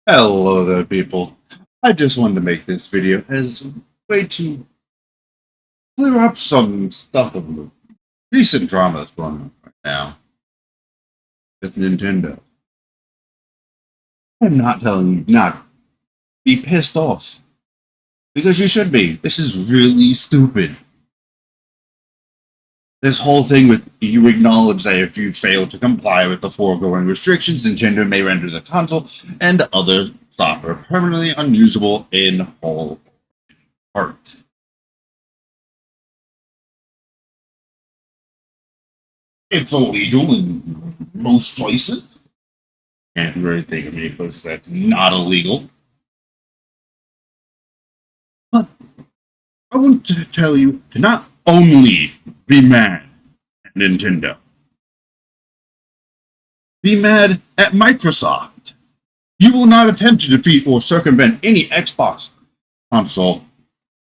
Hello there, people. I just wanted to make this video as a way to clear up some stuff of the recent drama that's going on right now with Nintendo. I'm not telling you not be pissed off, because you should be. This is really stupid. This whole thing with you acknowledge that if you fail to comply with the foregoing restrictions, Nintendo may render the console and other software permanently unusable in whole part. It's illegal in most places. Can't really think of any places that's not illegal. But I want to tell you to not only be mad at Nintendo, be mad at Microsoft. You will not attempt to defeat or circumvent any Xbox console,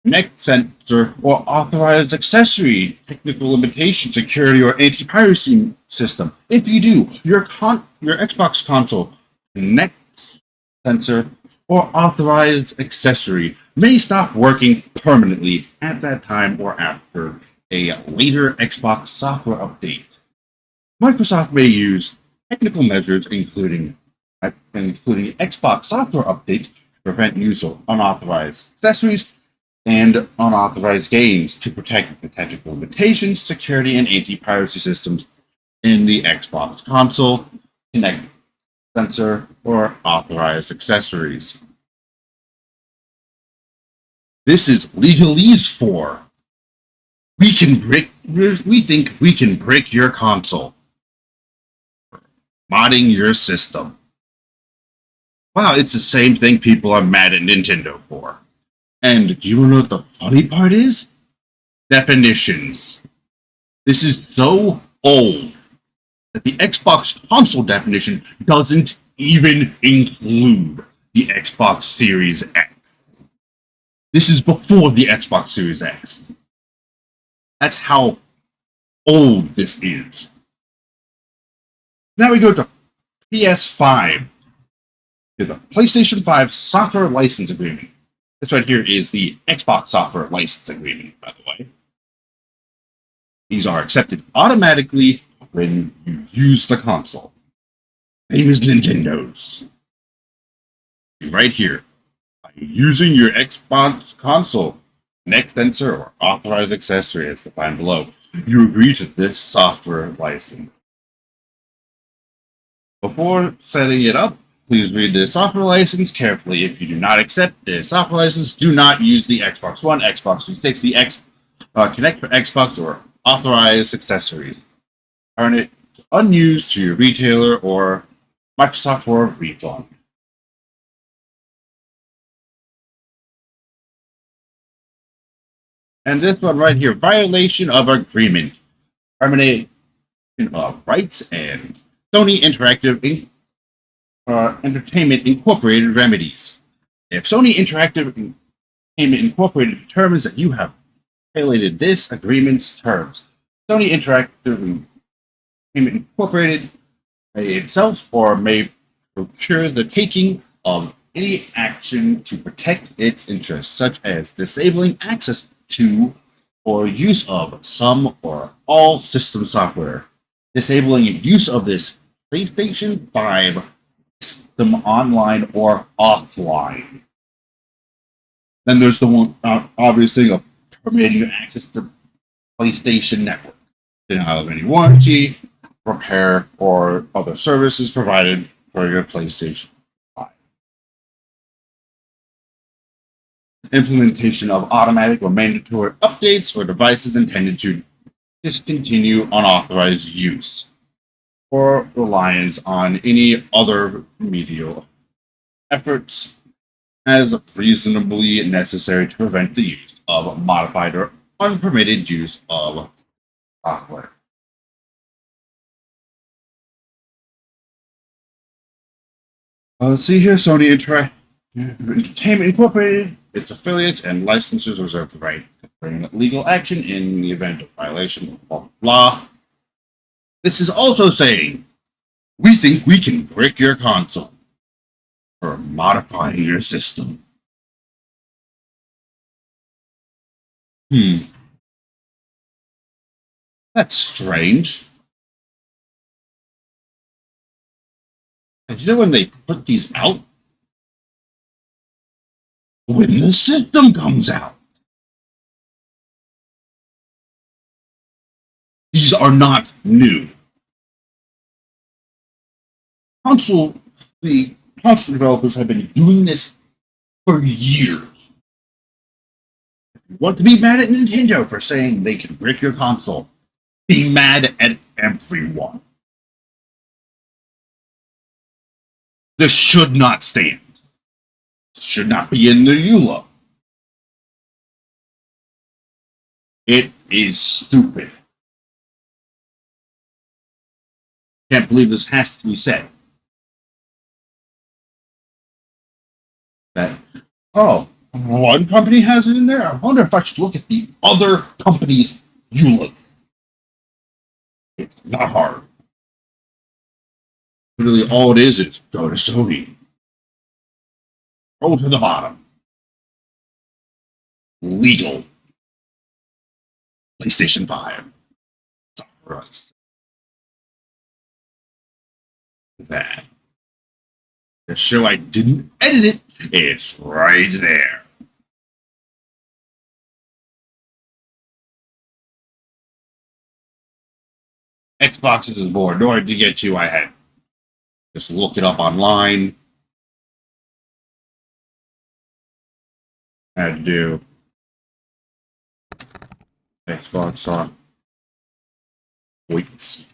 neck sensor, or authorized accessory, technical limitation, security, or anti-piracy system. If you do, your Xbox console, neck sensor, or authorized accessory may stop working permanently at that time or after a later Xbox software update. Microsoft may use technical measures, including Xbox software updates, to prevent use of unauthorized accessories and unauthorized games to protect the technical limitations, security, and anti-piracy systems in the Xbox console, Kinect sensor, or authorized accessories. This is legalese for we think we can brick your console, modding your system. Wow, it's the same thing people are mad at Nintendo for. And do you know what the funny part is? Definitions. This is so old that the Xbox console definition doesn't even include the Xbox Series X. This is before the Xbox Series X. That's how old this is. Now we go to PS5. The PlayStation 5 Software License Agreement. This right here is the Xbox Software License Agreement, by the way. These are accepted automatically when you use the console. Same as Nintendo's. Right here. By using your Xbox console, neck sensor, or authorized accessory as defined below, you agree to this software license. Before setting it up, please read the software license carefully. If you do not accept the software license, do not use the Xbox One, Xbox 360, Kinect for Xbox, or authorized accessories. Turn it unused to your retailer or Microsoft for a refund. And this one right here, violation of agreement, termination of rights, and Sony Interactive Entertainment Incorporated remedies. If Sony Interactive Entertainment Incorporated determines that you have violated this agreement's terms, Sony Interactive Entertainment Incorporated may itself or may procure the taking of any action to protect its interests, such as disabling access to or use of some or all system software, disabling use of this PlayStation 5 system online or offline. Then there's the one obvious thing of terminating your access to PlayStation Network, denial of any warranty, repair, or other services provided for your PlayStation 5. Implementation of automatic or mandatory updates or devices intended to discontinue unauthorized use, or reliance on any other remedial efforts as reasonably necessary to prevent the use of modified or unpermitted use of software. Let's see here, Sony Entertainment Incorporated, its affiliates and licensors reserve the right to bring legal action in the event of violation, blah, blah, blah. This is also saying, we think we can brick your console, or modifying your system. That's strange. And you know when they put these out? When the system comes out. These are not new. The console developers have been doing this for years. If you want to be mad at Nintendo for saying they can brick your console, be mad at everyone. This should not stand. This should not be in the EULA. It is stupid. Can't believe this has to be said. That, oh, one company has it in there? I wonder if I should look at the other company's EULAs. It's not hard. Literally, all it is go to Sony. Roll to the bottom. Legal. PlayStation 5. Christ. That. To show I didn't edit it, it's right there. Xbox is board. In order to get to, I had just look it up online. I had to do Xbox on weeks.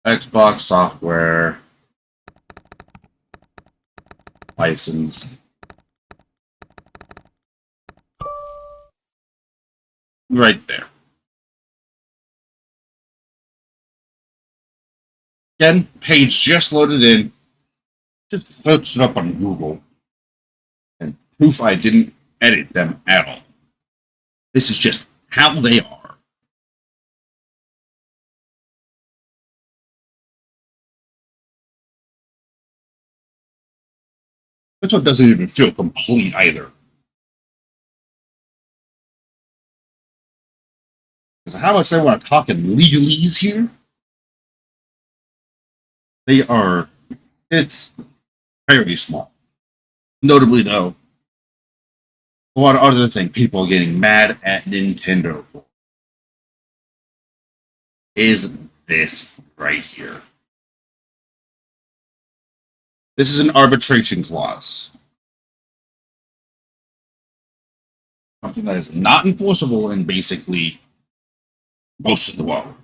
Xbox software license. Right there. Again, page just loaded in. Just searched it up on Google. And proof I didn't edit them at all. This is just how they are. This one doesn't even feel complete either. How much they want to talk in legalese here? It's very small. Notably, though, one other thing people are getting mad at Nintendo for is this right here. This is an arbitration clause. Something that is not enforceable in basically most of the world.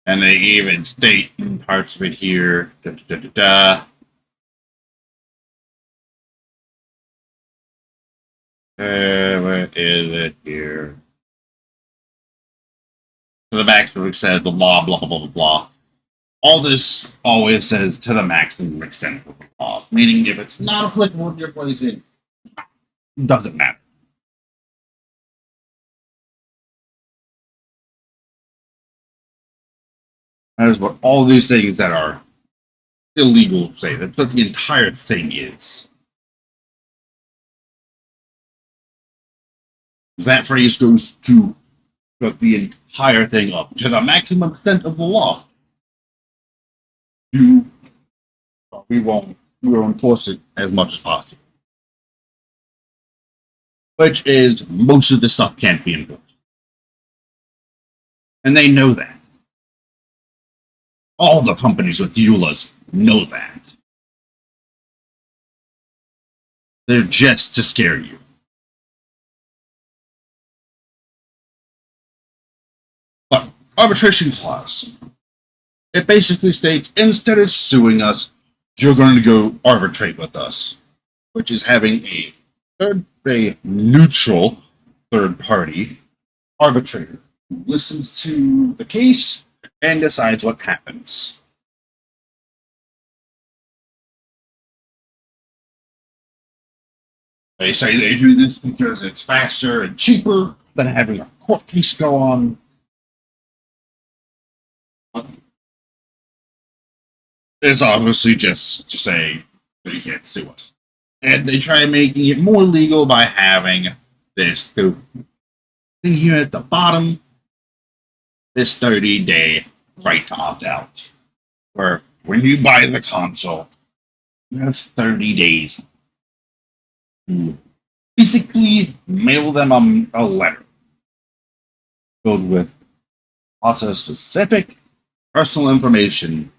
And they even state in parts of it here, where is it here? To the maximum extent of the law, blah, blah, blah, blah, blah. All this always says to the maximum extent of the law, meaning if it's not applicable to your place, it doesn't matter. That is what all these things that are illegal say. That's what the entire thing is. That phrase goes to the entire thing up to the maximum extent of the law. We won't enforce it as much as possible. Which is most of the stuff can't be enforced. And they know that. All the companies with EULAs know that. They're just to scare you. But arbitration clause. It basically states, instead of suing us, you're going to go arbitrate with us. Which is having a neutral third party arbitrator who listens to the case and decides what happens. They say they do this because it's faster and cheaper than having a court case go on. It's obviously just to say that you can't sue us. And they try making it more legal by having this thing here at the bottom, this 30-day right to opt out. Where when you buy the console, you have 30 days to basically mail them a letter filled with lots of specific personal information,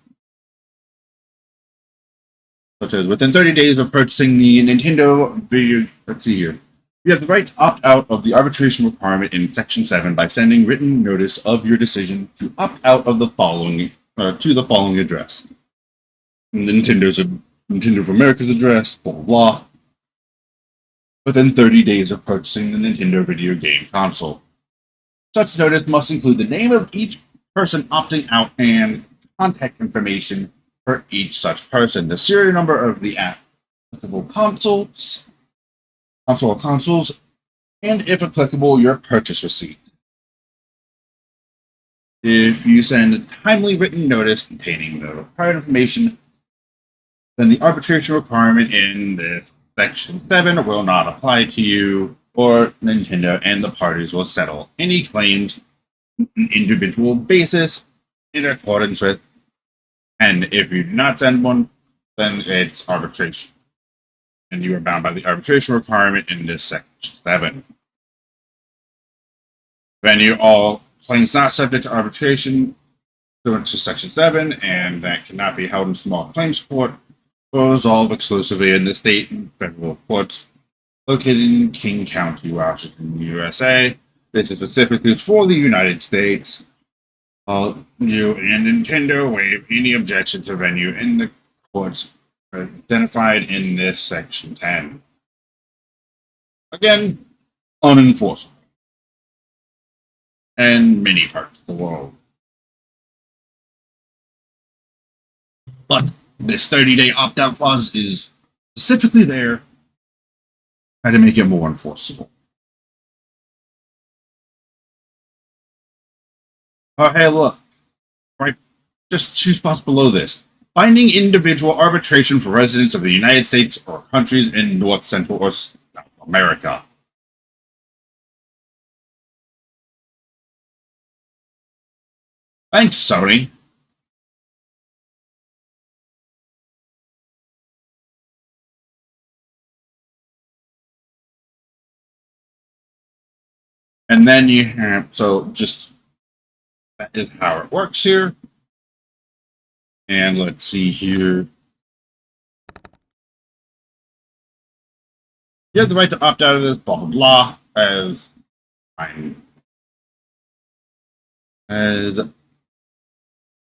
such as within 30 days of purchasing the Nintendo video. Let's see here. You have the right to opt out of the arbitration requirement in Section 7 by sending written notice of your decision to opt out of the following to the following address. Nintendo of America's address, blah, blah, blah, within 30 days of purchasing the Nintendo video game console. Such notice must include the name of each person opting out and contact information for each such person, the serial number of the applicable consoles, and if applicable, your purchase receipt. If you send a timely written notice containing the required information, then the arbitration requirement in this Section 7 will not apply to you or Nintendo, and the parties will settle any claims on an individual basis in accordance with. And if you do not send one, then it's arbitration. And you are bound by the arbitration requirement in this Section 7. Venue all claims not subject to arbitration pursuant to Section 7, and that cannot be held in small claims court or resolved exclusively in the state and federal courts located in King County, Washington, USA. This is specifically for the United States. You and Nintendo waive any objection to venue in the courts identified in this Section 10. Again, unenforceable. And many parts of the world. But this 30-day opt-out clause is specifically there to try to make it more enforceable. Oh, hey, look. Right, just 2 spots below this. Binding individual arbitration for residents of the United States or countries in North, Central, or South America. Thanks, Sony. And then you have, so just, that is how it works here. And let's see here. You have the right to opt out of this, blah, blah, blah, as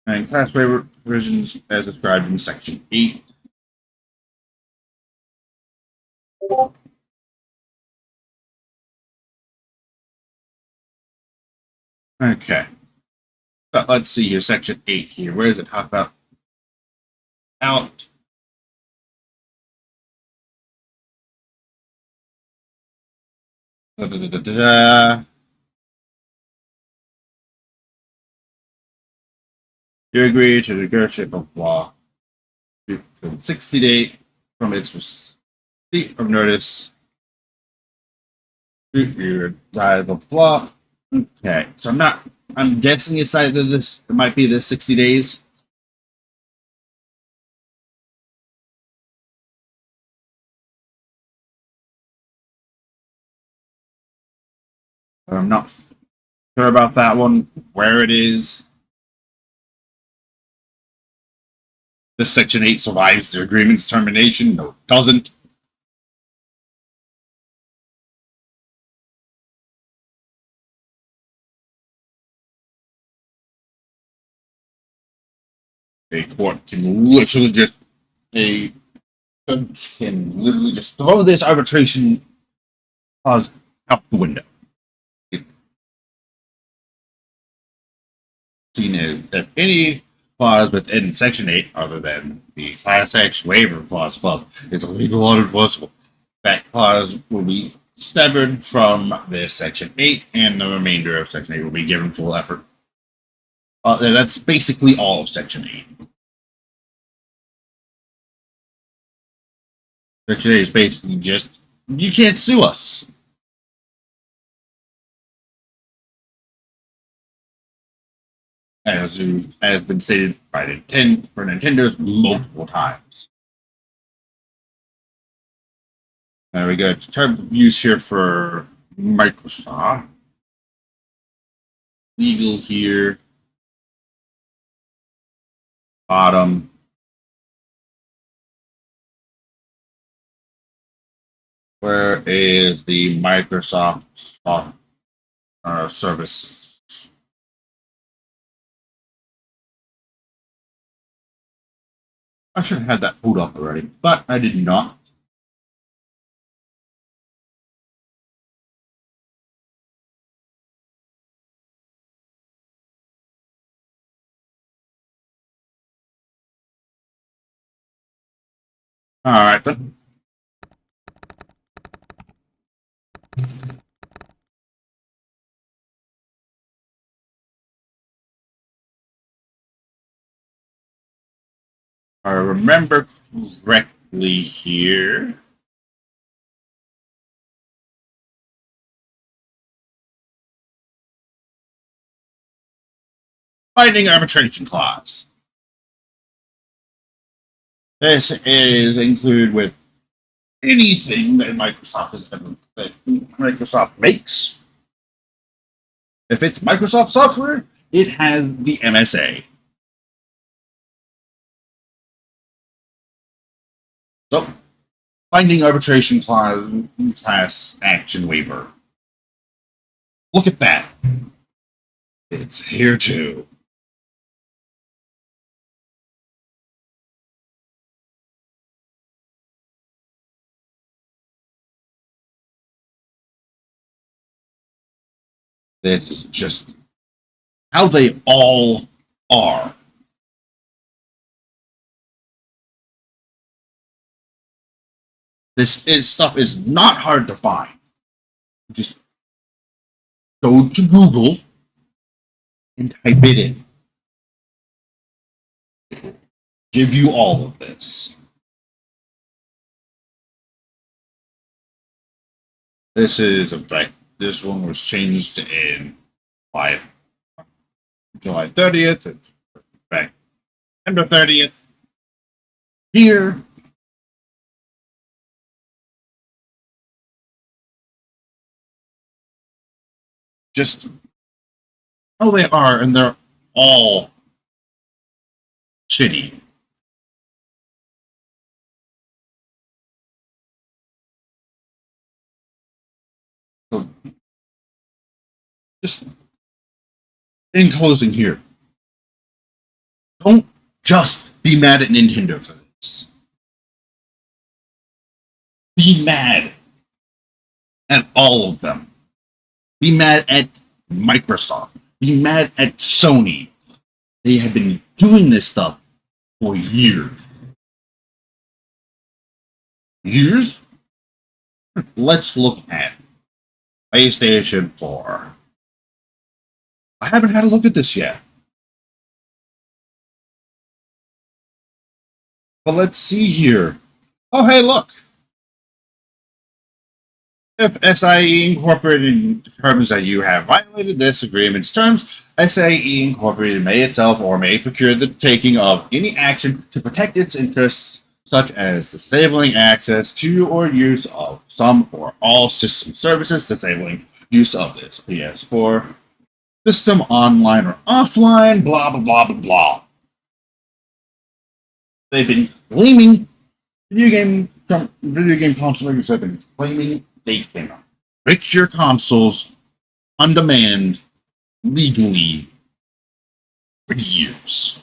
and class waiver provisions as described in Section 8. Okay. So let's see here, Section 8 here. Where does it talk about out? You agree to negotiate blah blah within 60 days from its receipt of notice. Blah blah blah. Okay, so I'm guessing it's either this. It might be this 60 days. But I'm not sure about that one. Where it is. This Section 8 survives the agreement's termination. No, it doesn't. A court can literally just a judge can literally just throw this arbitration clause out the window. If any clause within Section 8, other than the Class X waiver clause above, is illegal or unenforceable, that clause will be severed from this Section 8, and the remainder of Section 8 will be given full effort. That's basically all of Section 8. Section 8 is basically just, you can't sue us. As has been stated by Nintendo's multiple times. There we go. Term of use here for Microsoft. Legal here. Bottom. Where is the Microsoft service? I should have had that pulled up already, but I did not. All right, then. I remember correctly here. Binding arbitration clause. This is included with anything that Microsoft makes. If it's Microsoft software, it has the MSA. So, binding arbitration class action waiver. Look at that. It's here too. This is just how they all are. Stuff is not hard to find. Just go to Google and type it in. Give you all of this. This is a fact. This one was changed in July 30th. It's back September 30th. Here. Just how they are, and they're all shitty. So, just in closing here, don't just be mad at Nintendo for this. Be mad at all of them. Be mad at Microsoft. Be mad at Sony. They have been doing this stuff for years. Years? Let's look at PlayStation 4. I haven't had a look at this yet. But let's see here. Oh, hey, look. If SIE Incorporated determines that you have violated this agreement's terms, SIE Incorporated may itself or may procure the taking of any action to protect its interests, such as disabling access to or use of some or all system services, disabling use of its PS4 system online or offline, blah, blah, blah, blah, blah. They've been claiming video game console makers have been claiming they can break your consoles on demand legally for years.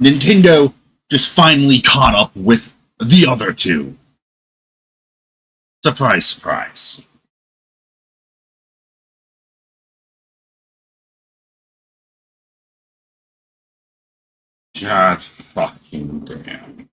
Nintendo just finally caught up with the other two. Surprise, surprise. God fucking damn.